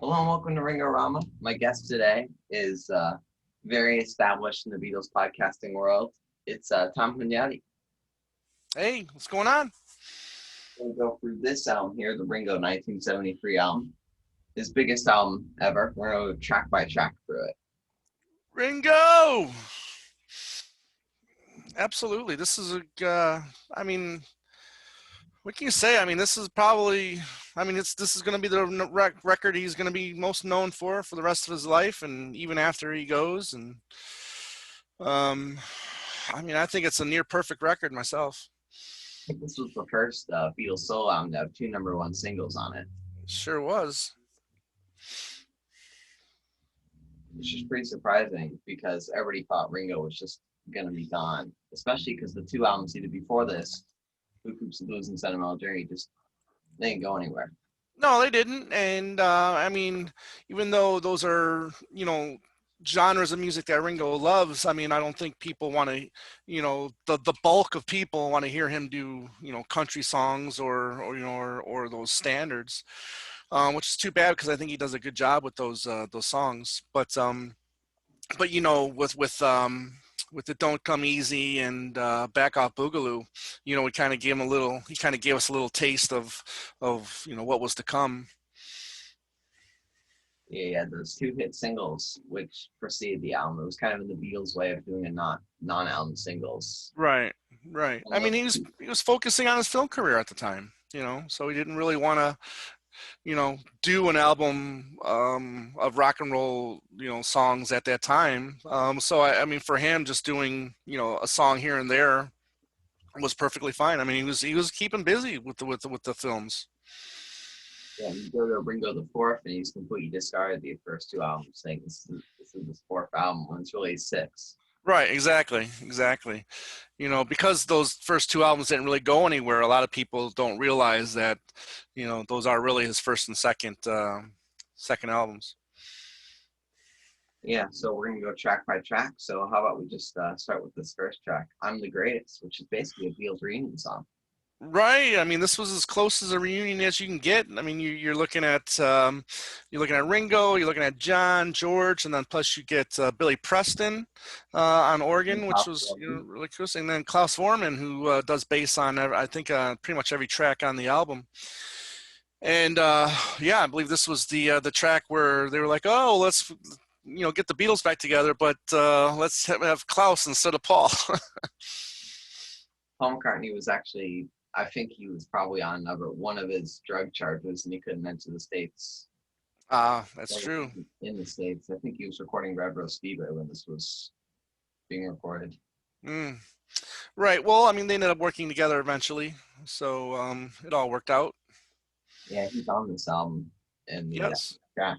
Hello and welcome to Ringo Rama. My guest today is very established in the Beatles podcasting world. It's Tom Hunyady. Hey, what's going on? We'll go through this album here, the Ringo 1973 album, his biggest album ever. We're going to go track by track through it. Ringo! Absolutely. This is I mean, what can you say? I mean, this is probably, this is going to be the record he's going to be most known for the rest of his life and even after he goes. And, um, I think it's a near perfect record myself. I think this was the first Beatles solo album to have two number one singles on it, Sure was. which is pretty surprising because everybody thought Ringo was just going to be gone, especially because the two albums he did before this, Blue Coops the Blues and Sentimental Journey, just they didn't go anywhere. No, they didn't. And, even though those are, genres of music that Ringo loves, I don't think people want to, the bulk of people want to hear him do, country songs or those standards, which is too bad because I think he does a good job with those songs. But with the Don't Come Easy and Back Off Boogaloo, we kind of gave him he kind of gave us a little taste of what was to come. Yeah, he had those two hit singles which preceded the album. It was kind of in the Beatles' way of doing a non-album singles. Right, right. And those two, He was focusing on his film career at the time, so he didn't really want to, do an album of rock and roll, songs at that time. For him, just doing, a song here and there was perfectly fine. He was keeping busy with the films. yeah, you go to Ringo the Fourth, and he's completely discarded the first two albums, saying this is his fourth album when it's really six. Right, exactly. Because those first two albums didn't really go anywhere, a lot of people don't realize that, those are really his first and second albums. Yeah, so we're gonna go track by track. So how about we just start with this first track, "I'm the Greatest," which is basically a Beatles reunion song. Right. This was as close as a reunion as you can get. You're looking at Ringo, you're looking at John, George, and then plus you get Billy Preston on organ, which was really cool. And then Klaus Vormann, who does bass on I think pretty much every track on the album. And yeah, I believe this was the track where they were like, oh, let's get the Beatles back together, but let's have Klaus instead of Paul. Paul McCartney was actually, I think he was probably on another one of his drug charges, and he couldn't enter the States. That's true. In the States, I think he was recording Red Rose Fever when this was being recorded. Mm. Right. Well, they ended up working together eventually, so it all worked out. Yeah, he's on this album, and Yes. yeah,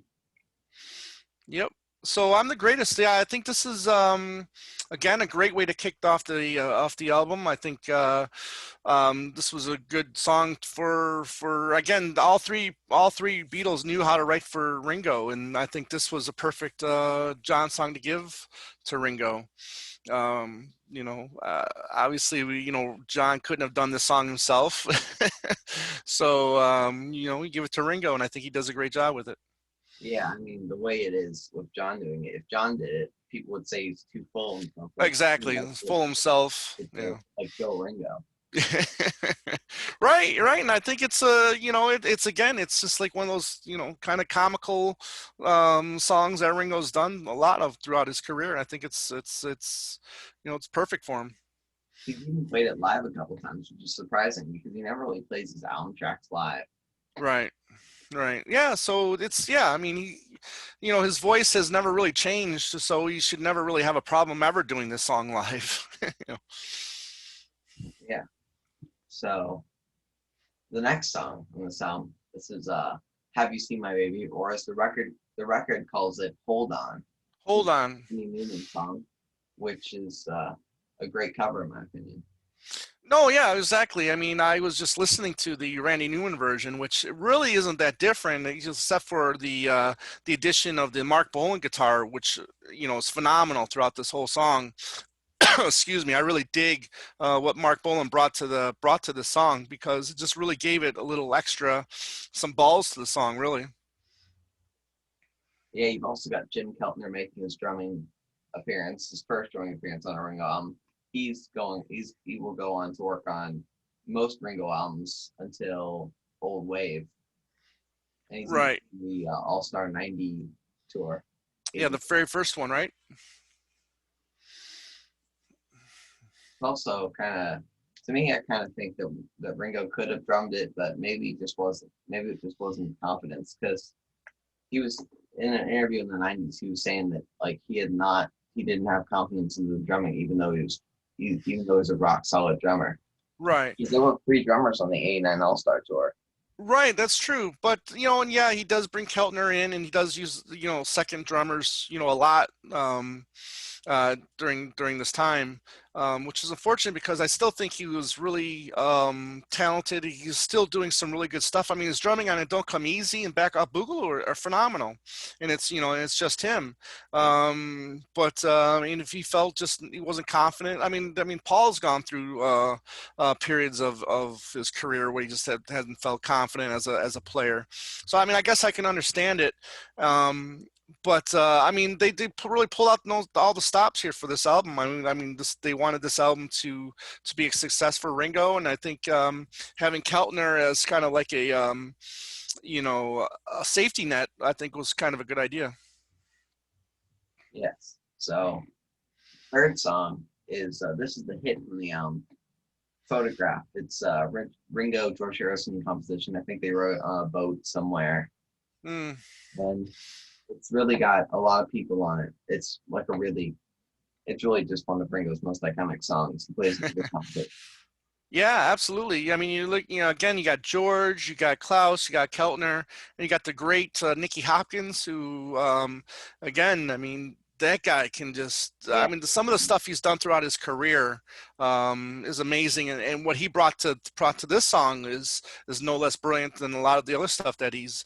Yep. So I'm the greatest. Yeah, I think this is again a great way to kick off the album. I think this was a good song for again all three Beatles knew how to write for Ringo, and I think this was a perfect John song to give to Ringo. Obviously John couldn't have done this song himself, so we give it to Ringo, and I think he does a great job with it. yeah. I mean, the way it is with John doing it, if John did it, people would say he's too full of himself. Exactly, full himself. Yeah. Like Joe Ringo. Right, and I think it's it's again, it's just like one of those kind of comical songs that Ringo's done a lot of throughout his career. And I think it's perfect for him. He's even played it live a couple times, which is surprising because he never really plays his album tracks live. Right. Right. Yeah. So it's yeah. His voice has never really changed, so he should never really have a problem ever doing this song live. you know. Yeah. So the next song on this album, this is "Have You Seen My Baby?" or as the record calls it, "Hold On." Hold on. Andy Newman song, which is a great cover in my opinion. No, yeah, exactly. I was just listening to the Randy Newman version, which really isn't that different, except for the addition of the Mark Bolan guitar, which is phenomenal throughout this whole song. Excuse me. I really dig what Mark Bolan brought to the song, because it just really gave it a little extra, some balls to the song, really. Yeah, you've also got Jim Keltner making his drumming appearance, his first drumming appearance on a Ringo album. He will go on to work on most Ringo albums until Old Wave, and he's even Right. in the All Star '90 tour. Yeah, He's the very first one, right? also kind of, to me, I kind of think that Ringo could have drummed it, but maybe it just wasn't confidence because he was in an interview in the '90s. He was saying that like he didn't have confidence in the drumming, even though he was a rock solid drummer. Right. There were three drummers on the '89 All Star tour. Right, that's true. But and yeah, he does bring Keltner in, and he does use second drummers, a lot. During this time, which is unfortunate because I still think he was really talented. He's still doing some really good stuff. I mean, his drumming on "It Don't Come Easy" and "Back Off Boogaloo" are phenomenal, and it's just him. But I mean, if he felt just he wasn't confident, I mean, Paul's gone through periods of his career where he just hasn't felt confident as a player. So I mean, I guess I can understand it. But I mean, they really pulled out all the stops here for this album. They wanted this album to be a success for Ringo, and I think having Keltner as kind of like a safety net, I think was kind of a good idea. Yes. So third song is this is the hit from the album, "Photograph." It's Ringo George Harrison composition. I think they wrote on a boat somewhere, Mm. and it's really got a lot of people on it. It's really just one of Ringo's most iconic songs. He plays it with confidence. Yeah, absolutely. I mean, you look, again, you got George, you got Klaus, you got Keltner, and you got the great Nicky Hopkins, who, again, I mean, that guy can just, Yeah, I mean, some of the stuff he's done throughout his career is amazing, and what he brought to this song is no less brilliant than a lot of the other stuff that he's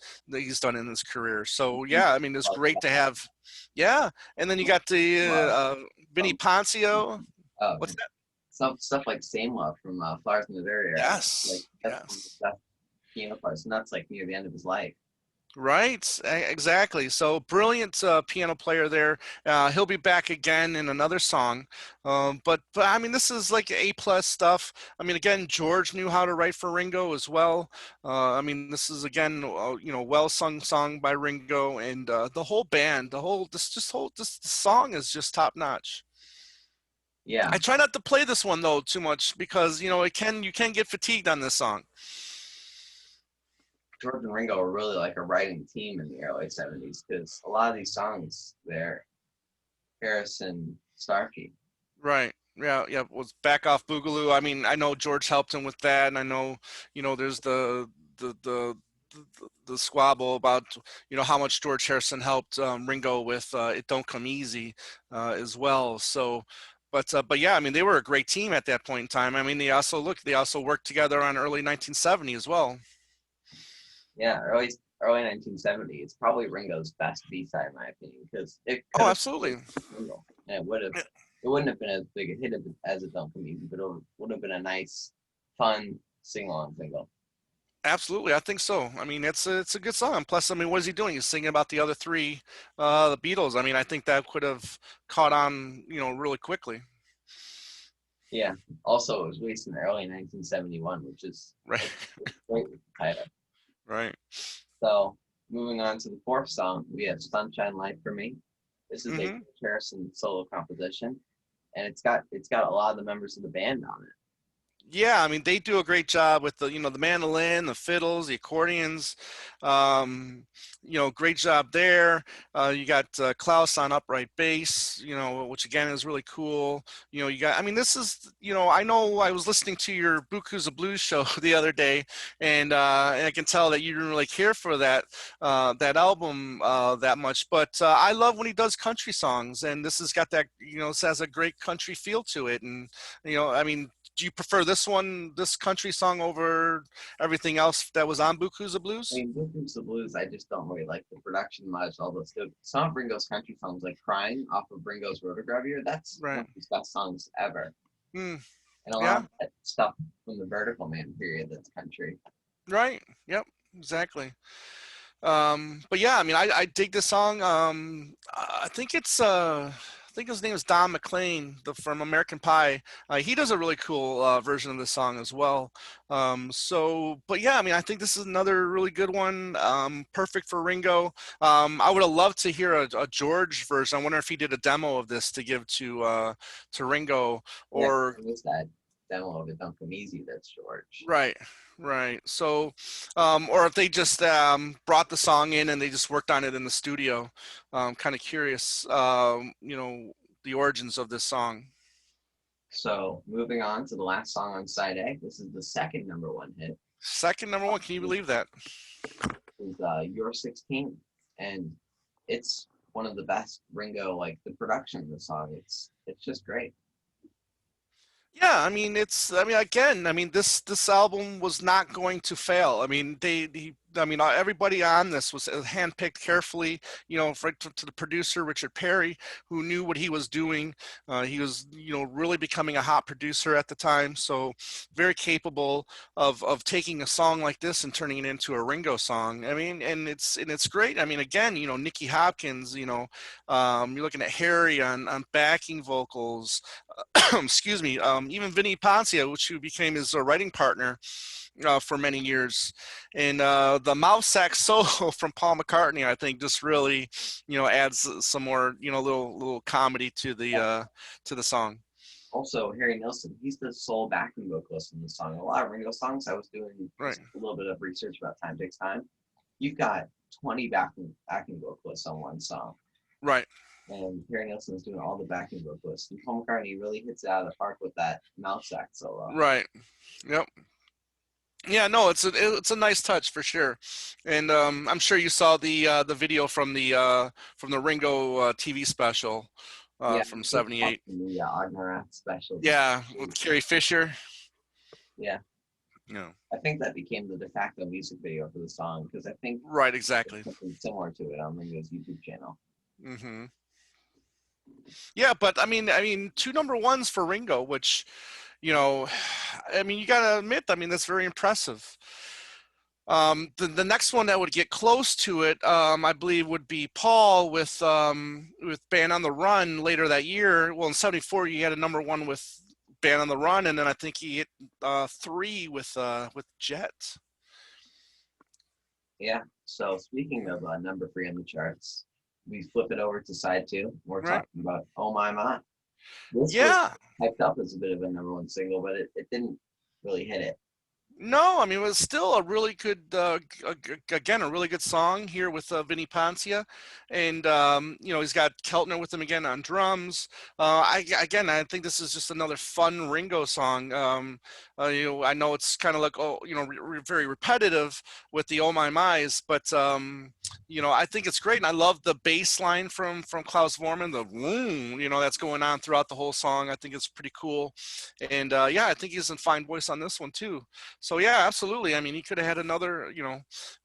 done in his career. So yeah, I mean, it's great to have, yeah, and then you got the love. Vinny Um, Poncio. uh, What's that? some stuff like "Same Love" from Flowers in the Area. Like Yes, that's one of yes. the best piano parts, and that's like near the end of his life. Right, exactly. So brilliant piano player there. He'll be back again in another song, but I mean this is like A+ stuff. I mean again, George knew how to write for Ringo as well. I mean this is again well sung song by Ringo, and the whole band, this song is just top notch. Yeah, I try not to play this one though too much because you can get fatigued on this song. George and Ringo were really like a writing team in the early '70s because a lot of these songs, they're Harrison Starkey. Right. Yeah, yeah. Was Back Off Boogaloo. I mean, I know George helped him with that, and I know, there's the squabble about how much George Harrison helped Ringo with "It Don't Come Easy" as well. So, but yeah, I mean, they were a great team at that point in time. I mean, they also worked together on early 1970 as well. Yeah, early 1970. It's probably Ringo's best B-side in my opinion because it Oh, could have been absolutely. a single, and it wouldn't have been as big a hit as it don't come easy, but it would have been a nice, fun sing-along single. Absolutely, I think so. I mean, it's a good song. Plus, I mean, what is he doing? He's singing about the other three, the Beatles. I mean, I think that could have caught on, really quickly. Yeah. Also, it was released in early 1971, which is Right, it's great with the title. right. So moving on to the fourth song, we have "Sunshine Light for Me." This is a Hmm. George Harrison solo composition, and it's got a lot of the members of the band on it. Yeah, I mean they do a great job with the mandolin, the fiddles, the accordions. Um, great job there. You got Klaus on upright bass, which again is really cool. You got. I mean, this is I know I was listening to your Buku's a Blues show the other day, and I can tell that you didn't really care for that album that much. But I love when he does country songs, and this has got that this has a great country feel to it, and I mean do you prefer this country song over everything else that was on Buku's I Blues? mean, Blues the Blues, I just don't really like the production much. Although still, some of Ringo's country songs, like "Crying" off of Ringo's Rotogravure, that's one Right. of his best songs ever. Mm, And a lot yeah. of that stuff from the Vertical Man period that's country. Right. Yep. Exactly. But yeah, I mean, I dig this song. I think his name is Don McLean, from American Pie. He does a really cool version of this song as well. But yeah, I mean, I think this is another really good one. Perfect for Ringo. I would have loved to hear a George version. I wonder if he did a demo of this to give to Ringo, Yeah, or there was that demo of it, Don't Come Easy, that's George. right, right. So, or if they just brought the song in and they just worked on it in the studio. Kind of curious, the origins of this song. So moving on to the last song on side A, this is the second number one hit. Second number one. Can you This believe that? is You're 16, and it's one of the best Ringo, like the production of the song. It's just great. Yeah, I mean again, I mean this album was not going to fail. I mean everybody on this was handpicked carefully, right to the producer Richard Perry, who knew what he was doing. He was really becoming a hot producer at the time, so very capable of taking a song like this and turning it into a Ringo song. I mean, and it's great. I mean, again, Nicky Hopkins, you're looking at Harry on backing vocals. Excuse me, even Vinny Poncia, which who became his writing partner for many years, and the mouth sax solo from Paul McCartney, I think, just really, adds some more, little comedy to the song. Also, Harry Nilsson, he's the sole backing vocalist in the song. A lot of Ringo songs, I was doing Right, just a little bit of research about Time Takes Time. You've got 20 backing vocalists on one song, right, and Harry Nilsson is doing all the backing vocalists. And Paul McCartney really hits it out of the park with that mouth sax solo. right. Yep. Yeah, no, it's a nice touch for sure, and I'm sure you saw the video from the Ringo TV special Yeah, from I just '78. watching the Agnerat special. Yeah, with Carrie Fisher. Yeah, Yeah, I think that became the de facto music video for the song because I think right, there's exactly. something similar to it on Ringo's YouTube channel. Hmm. Yeah, but I mean, two number ones for Ringo, which you know, I mean, you gotta admit, I mean, that's very impressive. The next one that would get close to it, I believe, would be Paul with Band on the Run later that year. Well, in '74, you had a number one with Band on the Run, and then I think he hit three with Jet. Yeah. So speaking of number three on the charts, we flip it over to side two. We're Right? talking about "Oh My My." This was Yeah. hyped up as a bit of a number one single, but it didn't really hit it. No, I mean, it was still a really good, again, a really good song here with Vinny Poncia, and he's got Keltner with him again on drums. I think this is just another fun Ringo song. I know it's kind of like, oh, very repetitive with the Oh My My's, but I think it's great, and I love the bass line from Klaus Vormann, the vroom, that's going on throughout the whole song. I think it's pretty cool, and yeah, I think he's in fine voice on this one too. So yeah, absolutely. I mean, he could have had another. Would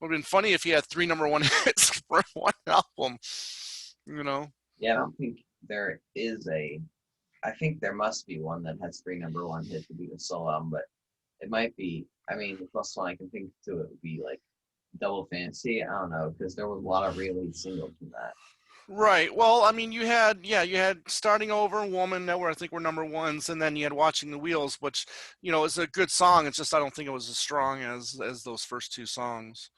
have been funny if he had three number one hits for one album. You know. Yeah, I don't think there is a. I think there must be one that has three number one hits to be the solo album, but it might be. I mean, the closest one I can think to it would be like Double Fantasy. I don't know because there was a lot of release singles from that. Right. Well, I mean, you had starting over, Woman, that were I think were number ones, and then you had Watching the Wheels, which is a good song. It's just I don't think it was as strong as those first two songs.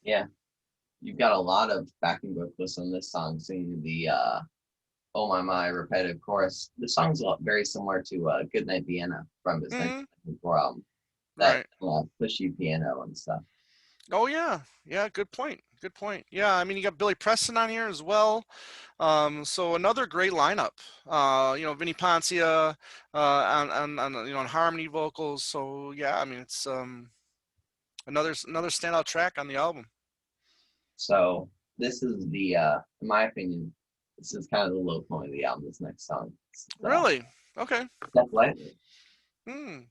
Yeah, you've got a lot of backing vocalists on this song singing the "Oh My My" repetitive chorus. The song's very similar to "Goodnight Vienna" from his Hmm. 1994 album. That Right. pushy piano and stuff. Oh yeah. Yeah. Good point. Good point. Yeah. I mean, you got Billy Preston on here as well. So another great lineup. Vinny Poncia on harmony vocals. So yeah, I mean it's another standout track on the album. So this is in my opinion, this is kind of the low point of the album. This next song, it's Really? Okay. Step Lightly, Hmm.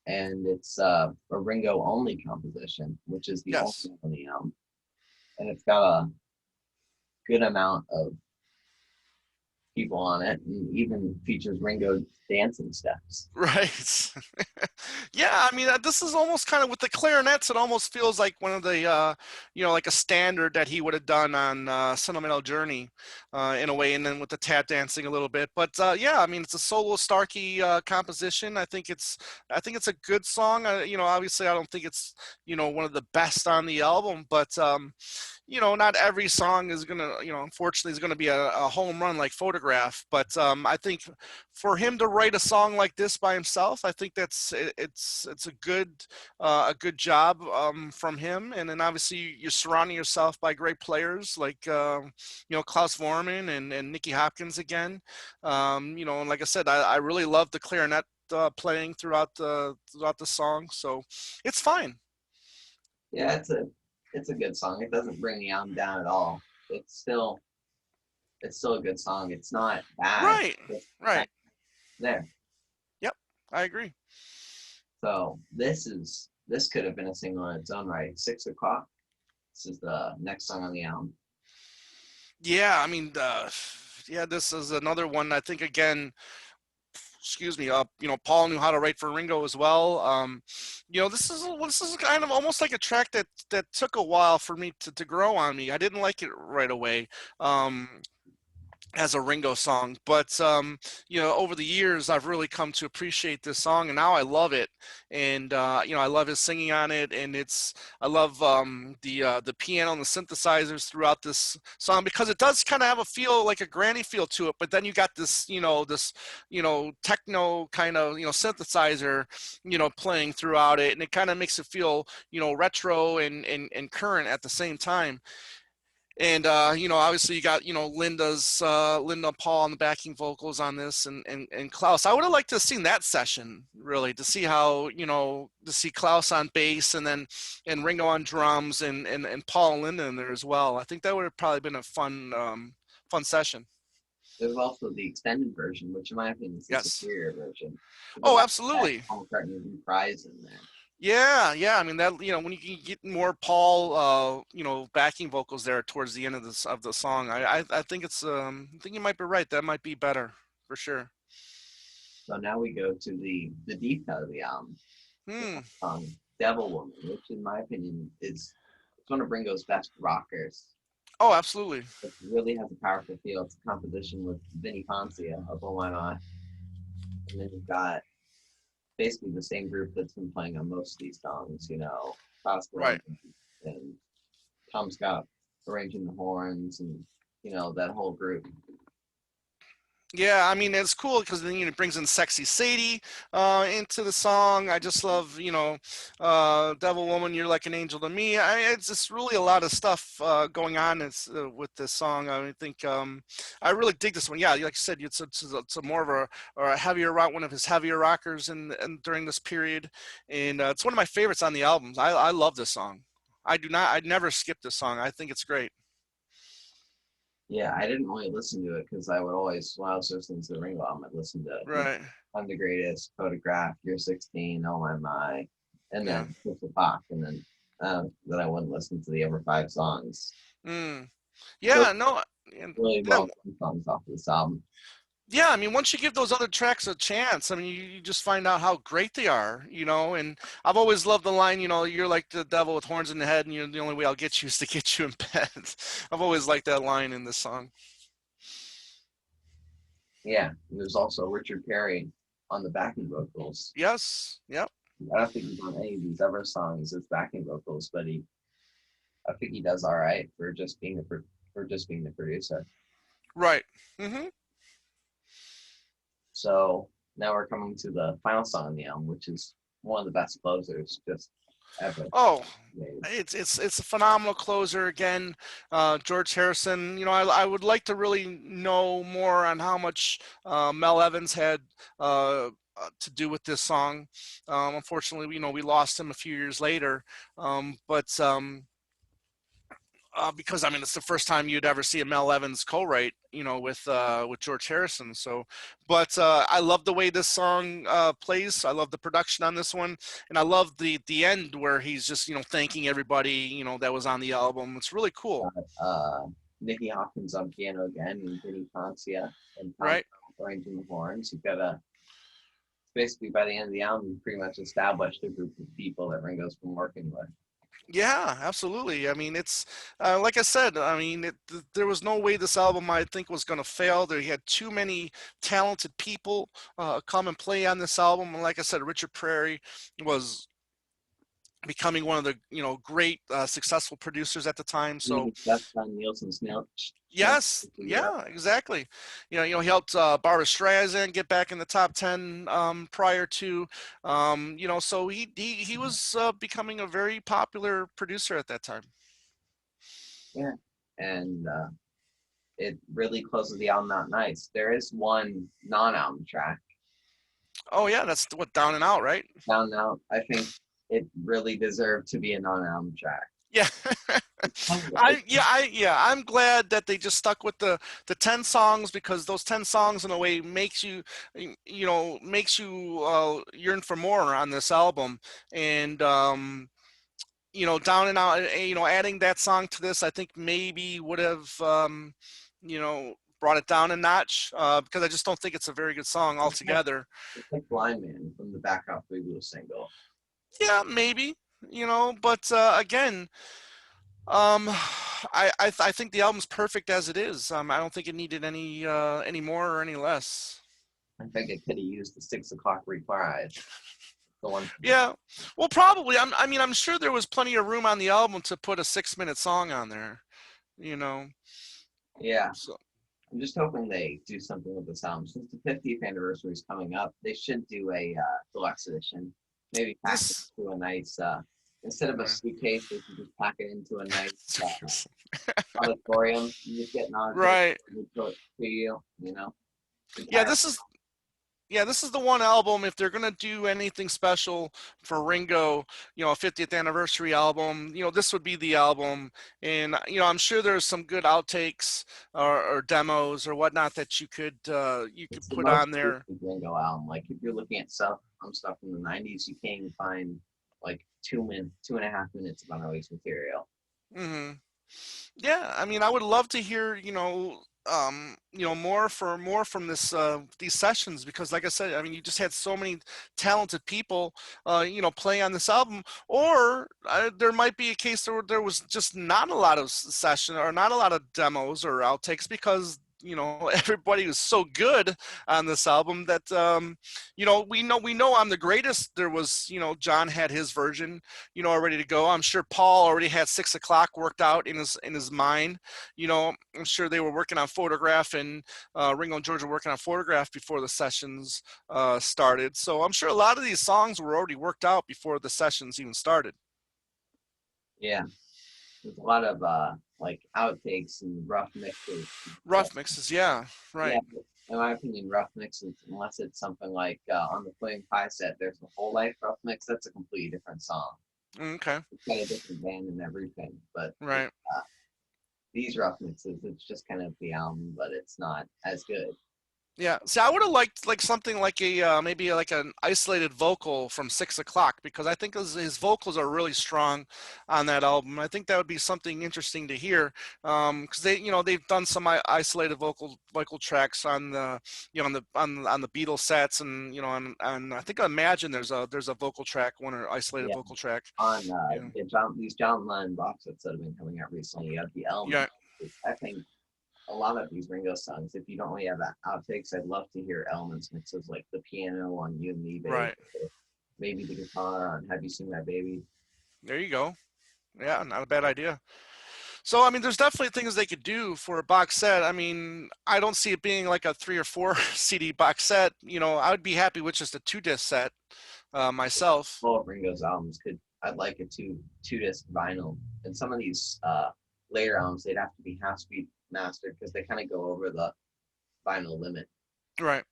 and it's a Ringo only composition, which is the only Yes. one on the album, and it's got a good amount of people on it, and even features Ringo dancing steps. Right. Yeah, I mean, this is almost kind of with the clarinets. It almost feels like one of the, like a standard that he would have done on Sentimental Journey, in a way, and then with the tap dancing a little bit. But yeah, I mean, it's a solo Starkey composition. I think it's a good song. Obviously, I don't think it's one of the best on the album, but not every song is gonna, unfortunately, is gonna be a home run like Photograph. But I think for him to write a song like this by himself, I think it's a good job from him. And then obviously you're surrounding yourself by great players like Klaus Vorman and Nicky Hopkins again. And like I said, I really love the clarinet playing throughout the song, so it's fine. Yeah, it's a good song. It doesn't bring the album down at all. It's still a good song. It's not bad. Right, It's right. there. Yep, I agree. So this could have been a single on its own right. 6 o'clock. This is the next song on the album. Yeah, I mean, yeah, this is another one. I think again, excuse me, Paul knew how to write for Ringo as well. This is kind of almost like a track that took a while for me to grow on me. I didn't like it right away. As a Ringo song, but over the years I've really come to appreciate this song, and now I love it. And I love his singing on it, and I love the piano and the synthesizers throughout this song, because it does kind of have a feel like a granny feel to it, but then you got this techno kind of synthesizer playing throughout it, and it kind of makes it feel retro and current at the same time. And obviously you got Linda Paul on the backing vocals on this, and Klaus. I would have liked to have seen that session, really, to see how to see Klaus on bass, and Ringo on drums, and Paul and Linda in there as well. I think that would have probably been a fun session. There's also the extended version, which in my opinion is the Yes. superior version. Oh, Because that absolutely. Paul McCartney reprise in there. Yeah, yeah. I mean that when you can get more Paul, backing vocals there towards the end of the song, I think I think you might be right. That might be better for sure. So now we go to the deep cut of the album, the Hmm. song "Devil Woman," which in my opinion is it's one of Ringo's best rockers. Oh, absolutely. It really has a powerful feel. It's a composition with Vinnie Poncia of Oh My My, and then you've got basically the same group that's been playing on most of these songs. Pascal Right. and Tom Scott arranging the horns, and that whole group. Yeah, I mean it's cool because then it brings in "Sexy Sadie" into the song. I just love "Devil Woman," "You're Like an Angel to Me." It's just really a lot of stuff going on with this song. I think I really dig this one. Yeah, like you said, it's a more of a heavier rock, one of his heavier rockers in during this period, and it's one of my favorites on the album. I love this song. I'd never skip this song. I think it's great. Yeah, I didn't really listen to it because I would always, when I was listening to the Ringo album, I'd listen to, Right. I'm the Greatest, Photograph, You're 16, Oh My My, and Yeah. then Crystal Pop, and then I wouldn't listen to the other 5 songs. Mm. Those Yeah. No. And really yeah, well done songs off of this album. yeah, I mean, once you give those other tracks a chance, I mean, you just find out how great they are. And I've always loved the line, you're like the devil with horns in the head, and the only way I'll get you is to get you in bed. I've always liked that line in this song. Yeah, and there's also Richard Perry on the backing vocals. Yes. Yep. I don't think he's on any of these other songs as backing vocals, but I think he does all right for just being the producer. Right. Hmm. So now we're coming to the final song on the album, which is one of the best closers just ever Oh, made. it's a phenomenal closer again. George Harrison. I would like to really know more on how much Mel Evans had to do with this song. Unfortunately, we lost him a few years later. But because I mean it's the first time you'd ever see a Mel Evans co-write, with George Harrison. So, but I love the way this song plays. I love the production on this one, and I love the end where he's just thanking everybody that was on the album. It's really cool. Uh, Nicky Hopkins on piano again, and Vinnie Poncia and Tom Right. arranging the horns. You've got a basically by the end of the album, you pretty much established a group of people that Ringo's been working with. Yeah, absolutely. I mean, it's like I said. I mean, there was no way this album, I think, was going to fail. There, he had too many talented people come and play on this album. And like I said, Richard Prairie was becoming one of the great successful producers at the time. So That's on Nielsen Snail. yes, Europe. yeah, exactly. He helped Barbra Streisand get back in the top 10 prior to, so he was becoming a very popular producer at that time. Yeah, and it really closes the album out nice. There is one non-album track, Oh yeah, that's what Down and Out, right? Down and Out. I think it really deserved to be a non-album track. Yeah. I'm glad that they just stuck with the 10 songs, because those 10 songs in a way makes you yearn for more on this album. And Down and Out, adding that song to this, I think maybe would have brought it down a notch, because I just don't think it's a very good song altogether. It's like Blind Man from the Back Off Big Blue single. Yeah, maybe, but again, I think the album's perfect as it is. I don't think it needed any more or any less. I think it could have used the 6 o'clock reprise. The one. Yeah, well, probably. I'm sure there was plenty of room on the album to put a 6-minute song on there. You know. Yeah. So, I'm just hoping they do something with this album. Since the 50th anniversary is coming up, they should do a deluxe edition. Maybe pack it into a nice, instead of a suitcase, they can just pack it into a nice auditorium. You just get an auditorium right. to you, Yeah, this is the one album, if they're gonna do anything special for Ringo, a 50th anniversary album, this would be the album. And I'm sure there's some good outtakes or demos or whatnot that you could It's the put most on there. Ringo album. Like if you're looking at stuff from the '90s, you can't even find like 2.5 minutes of unreleased material. Hmm. Yeah, I mean, I would love to hear, more from this these sessions, because, like I said, I mean, you just had so many talented people, play on this album. Or there might be a case where there was just not a lot of session or not a lot of demos or outtakes, because everybody was so good on this album that we know I'm the greatest. There was, John had his version, ready to go. I'm sure Paul already had 6 o'clock worked out in his mind. I'm sure they were working on Photograph, and Ringo and George were working on Photograph before the sessions started. So I'm sure a lot of these songs were already worked out before the sessions even started. Yeah, there's a lot of like outtakes and rough mixes. Rough mixes, yeah, Yeah, right. in my opinion, rough mixes, unless it's something like on the Flaming Pie set, there's a whole life rough mix. That's a completely different song. Okay, It's got a different band and everything. But right. these rough mixes, it's just kind of the album, but it's not as good. Yeah. See, I would have liked like something like a maybe like an isolated vocal from 6 o'clock, because I think his vocals are really strong on that album. I think that would be something interesting to hear, because they've done some isolated vocal tracks on the on the Beatles sets, and I think I imagine there's a vocal track, one or isolated Yeah, vocal track. on Yeah. these John Lennon box sets that have been coming out recently, you have the Yeah. elements. I think a lot of these Ringo songs, if you don't really have outtakes, I'd love to hear elements mixes like the piano on You and Me, Baby, Right. maybe the guitar on Have You Seen My Baby. There you go. Yeah, not a bad idea. So, I mean, there's definitely things they could do for a box set. I mean, I don't see it being like a 3 or 4 CD box set. I would be happy with just a 2 disc set myself. All of Ringo's albums I'd like a two disc vinyl. And some of these later albums, they'd have to be half speed mastered because they kind of go over the vinyl limit. Right.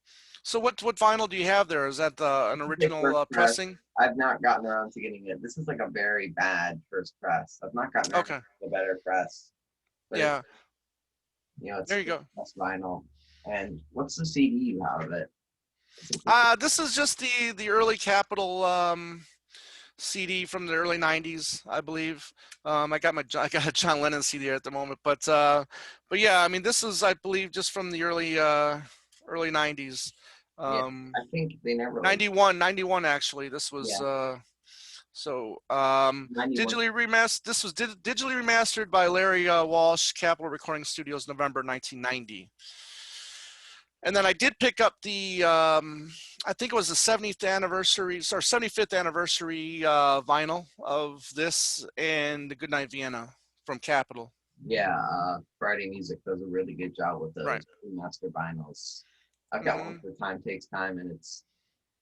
So, what vinyl do you have there? Is that an original pressing? I've not gotten around to getting it. This is like a very bad first press. I've not gotten around Okay. to a better press. But Yeah. it's There you go. that's vinyl. And what's the CD you have of it? This is just the early Capitol CD from the early '90s, I believe. I got a John Lennon CD at the moment, but yeah, I mean, this is, I believe, just from the early '90s. Yeah, Um, I think they never like 91 actually. This was yeah so 91. This was digitally remastered by Larry Walsh, Capitol Recording Studios, November 1990. And then I did pick up the I think it was the 70th anniversary or 75th anniversary vinyl of this and the Goodnight Vienna from Capitol. Yeah, Friday Music does a really good job with Right. those remaster vinyls. I've got one Hmm. for Time Takes Time, and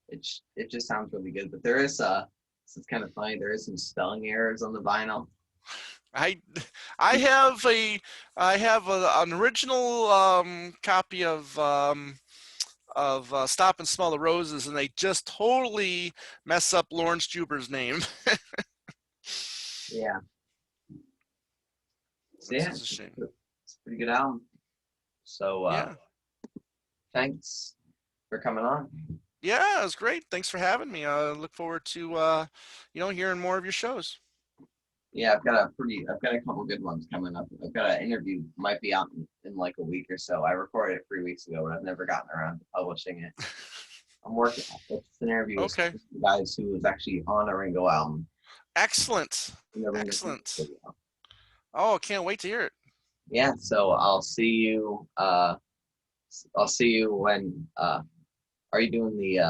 it just sounds really good. But there is it's kind of funny. There is some spelling errors on the vinyl. I I have a an original copy of Stop and Smell the Roses, and they just totally mess up Lawrence Juber's name. Yeah, so This yeah, is a shame. it's a pretty good album. So Yeah. thanks for coming on. Yeah, it was great. Thanks for having me. I look forward to hearing more of your shows. Yeah, I've got a couple good ones coming up. I've got an interview might be out in like a week or so. I recorded it 3 weeks ago, but I've never gotten around to publishing it. I'm working. It's an interview with Okay. some guys who was actually on a Ringo album Excellent. in the Ringo Excellent. video. Oh, can't wait to hear it. Yeah, so I'll see you. I'll see you when. Are you doing the?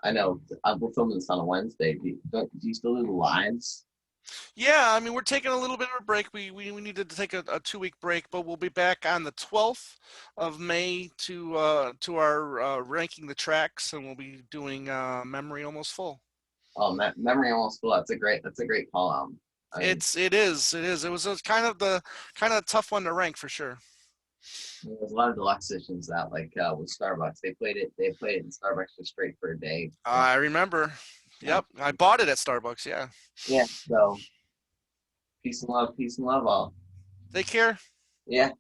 I know we're filming this on a Wednesday. Do you still do the lives? Yeah, I mean, we're taking a little bit of a break. We needed to take a 2 week break, but we'll be back on the 12th of May to our ranking the tracks, and we'll be doing Memory Almost Full. Oh, Memory Almost Full. That's a great call out. I mean, It was a kind of tough one to rank for sure. there's a lot of deluxe editions that like with Starbucks. They played it in Starbucks just straight for a day. I remember. Yeah. Yep, I bought it at Starbucks. Yeah. Yeah. So peace and love all. Take care. Yeah.